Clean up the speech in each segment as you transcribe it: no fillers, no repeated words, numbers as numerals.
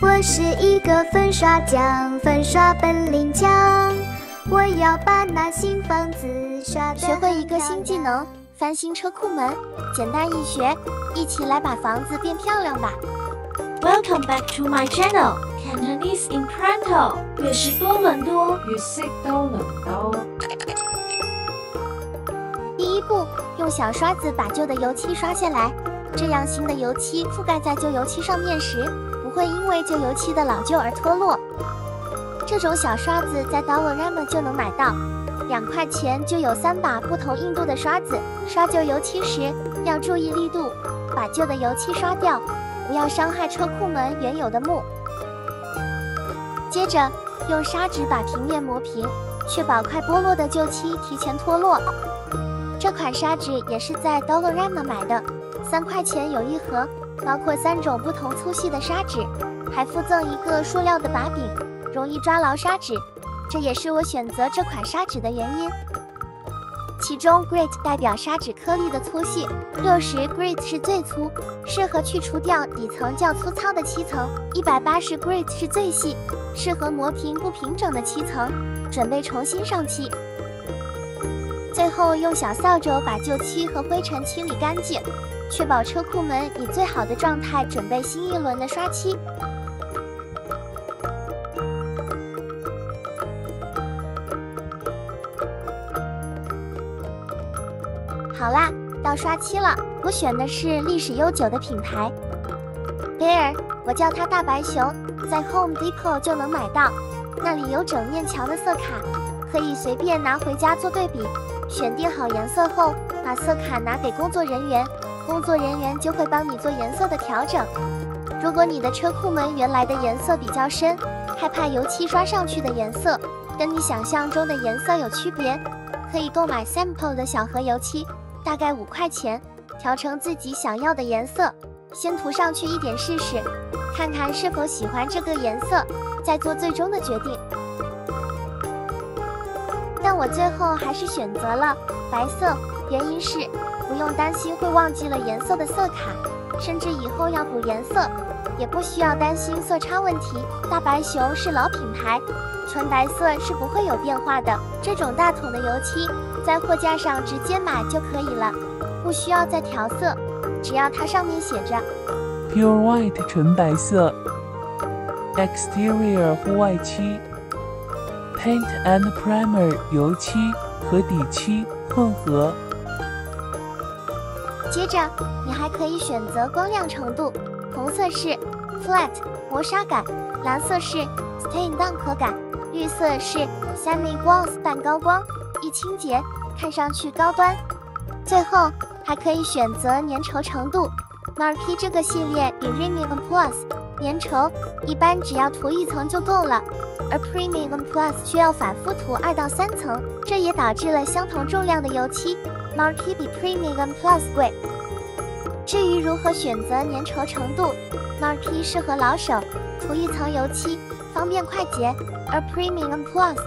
我是一个粉刷匠，粉刷本领强。我要把那新房子刷得学会一个新技能，翻新车库门，简单易学，一起来把房子变漂亮吧。Welcome back to my channel, Cantonese in Toronto。越是多伦多，越識多倫多。第一步，用小刷子把旧的油漆刷下来，这样新的油漆覆盖在旧油漆上面时，不会因为旧油漆的老旧而脱落。这种小刷子在 Dollarama 就能买到，2块钱就有3把不同硬度的刷子。刷旧油漆时要注意力度，把旧的油漆刷掉，不要伤害车库门原有的木。接着用砂纸把平面磨平，确保快剥落的旧漆提前脱落。这款砂纸也是在 Dollarama 买的，3块钱有1盒，包括3种不同粗细的砂纸，还附赠一个塑料的把柄，容易抓牢砂纸，这也是我选择这款砂纸的原因。其中 Grit 代表砂纸颗粒的粗细，60 Grit 是最粗，适合去除掉底层较粗糙的漆层，180 Grit 是最细，适合磨平不平整的漆层，准备重新上漆。最后用小扫帚把旧漆和灰尘清理干净，确保车库门以最好的状态准备新一轮的刷漆。好啦，到刷漆了，我选的是历史悠久的品牌 Behr， 我叫它大白熊，在 Home Depot 就能买到，那里有整面墙的色卡，可以随便拿回家做对比。选定好颜色后，把色卡拿给工作人员，工作人员就会帮你做颜色的调整。如果你的车库门原来的颜色比较深，害怕油漆刷上去的颜色跟你想象中的颜色有区别，可以购买 sample 的小盒油漆，大概5块钱，调成自己想要的颜色，先涂上去一点试试，看看是否喜欢这个颜色，再做最终的决定。但我最后还是选择了白色，原因是不用担心会忘记了颜色的色卡，甚至以后要补颜色也不需要担心色差问题。大白熊是老品牌，纯白色是不会有变化的。这种大桶的油漆在货架上直接买就可以了，不需要再调色，只要它上面写着 Pure White 纯白色 Exterior 户外漆Paint and Primer 油漆和底漆混合。接着你还可以选择光亮程度，红色是 Flat 磨砂感，蓝色是 Stain 淡壳感，绿色是 Semi Gloss 半高光，一清洁看上去高端。最后还可以选择粘稠程度， Marquee 这个系列比 Premium Plus 粘稠一般只要涂1层就够了，而 Premium Plus 需要反复涂2到3层，这也导致了相同重量的油漆 Marquee 比 Premium Plus 贵。至于如何选择粘稠程度， Marquee 适合老手，涂1层油漆方便快捷，而 Premium Plus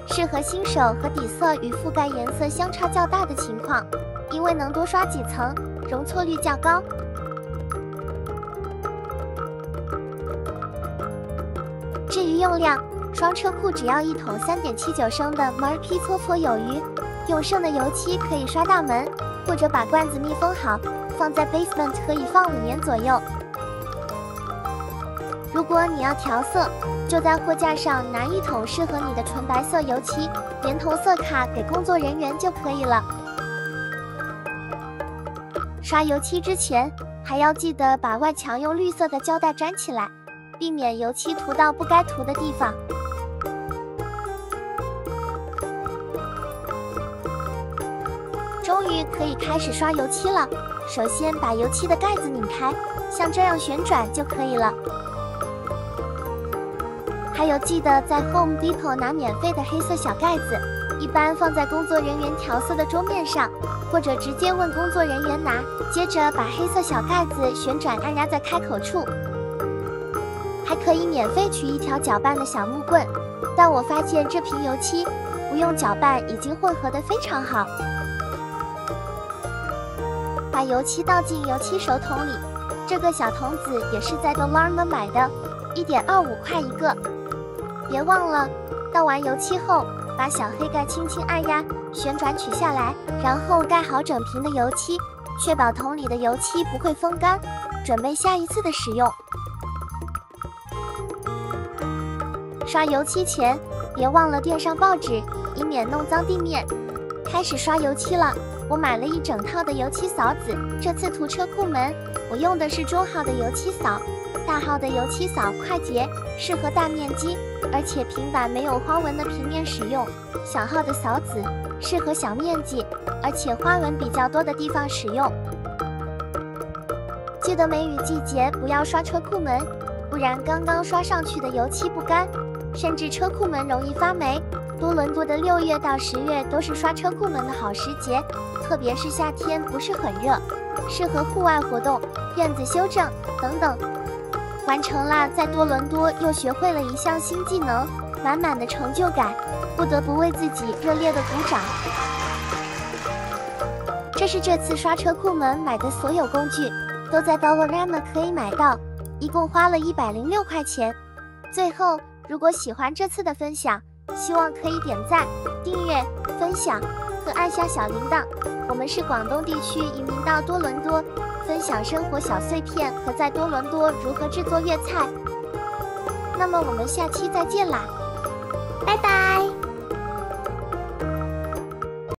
适合新手和底色与覆盖颜色相差较大的情况，因为能多刷几层，容错率较高。至于用量，双车库只要1桶3.79升的 Marquee 绰绰有余，用剩的油漆可以刷大门，或者把罐子密封好，放在 basement 可以放5年左右。如果你要调色，就在货架上拿1桶适合你的纯白色油漆，连同色卡给工作人员就可以了。刷油漆之前，还要记得把外墙用绿色的胶带粘起来，避免油漆涂到不该涂的地方。终于可以开始刷油漆了，首先把油漆的盖子拧开，像这样旋转就可以了。还有记得在 Home Depot 拿免费的黑色小盖子，一般放在工作人员调色的桌面上，或者直接问工作人员拿。接着把黑色小盖子旋转按压在开口处，还可以免费取1条搅拌的小木棍，但我发现这瓶油漆不用搅拌已经混合得非常好。把油漆倒进油漆手桶里，这个小桶子也是在 Dollarama 买的， 1.25块一个。别忘了，倒完油漆后，把小黑盖轻轻按压，旋转取下来，然后盖好整瓶的油漆，确保桶里的油漆不会风干，准备下一次的使用。刷油漆前，别忘了垫上报纸，以免弄脏地面。开始刷油漆了，我买了一整套的油漆扫子，这次涂车库门，我用的是中号的油漆扫，大号的油漆扫快捷，适合大面积，而且平板没有花纹的平面使用。小号的扫子适合小面积，而且花纹比较多的地方使用。记得梅雨季节不要刷车库门，不然刚刚刷上去的油漆不干，甚至车库门容易发霉。多伦多的6月到10月都是刷车库门的好时节，特别是夏天不是很热，适合户外活动、院子修正等等。完成啦，在多伦多又学会了一项新技能，满满的成就感，不得不为自己热烈的鼓掌。这是这次刷车库门买的所有工具，都在 Dollarama 可以买到，一共花了106块钱。最后，如果喜欢这次的分享，希望可以点赞、订阅、分享和按下小铃铛。我们是广东地区移民到多伦多，分享生活小碎片和在多伦多如何制作粤菜。那么我们下期再见啦，拜拜。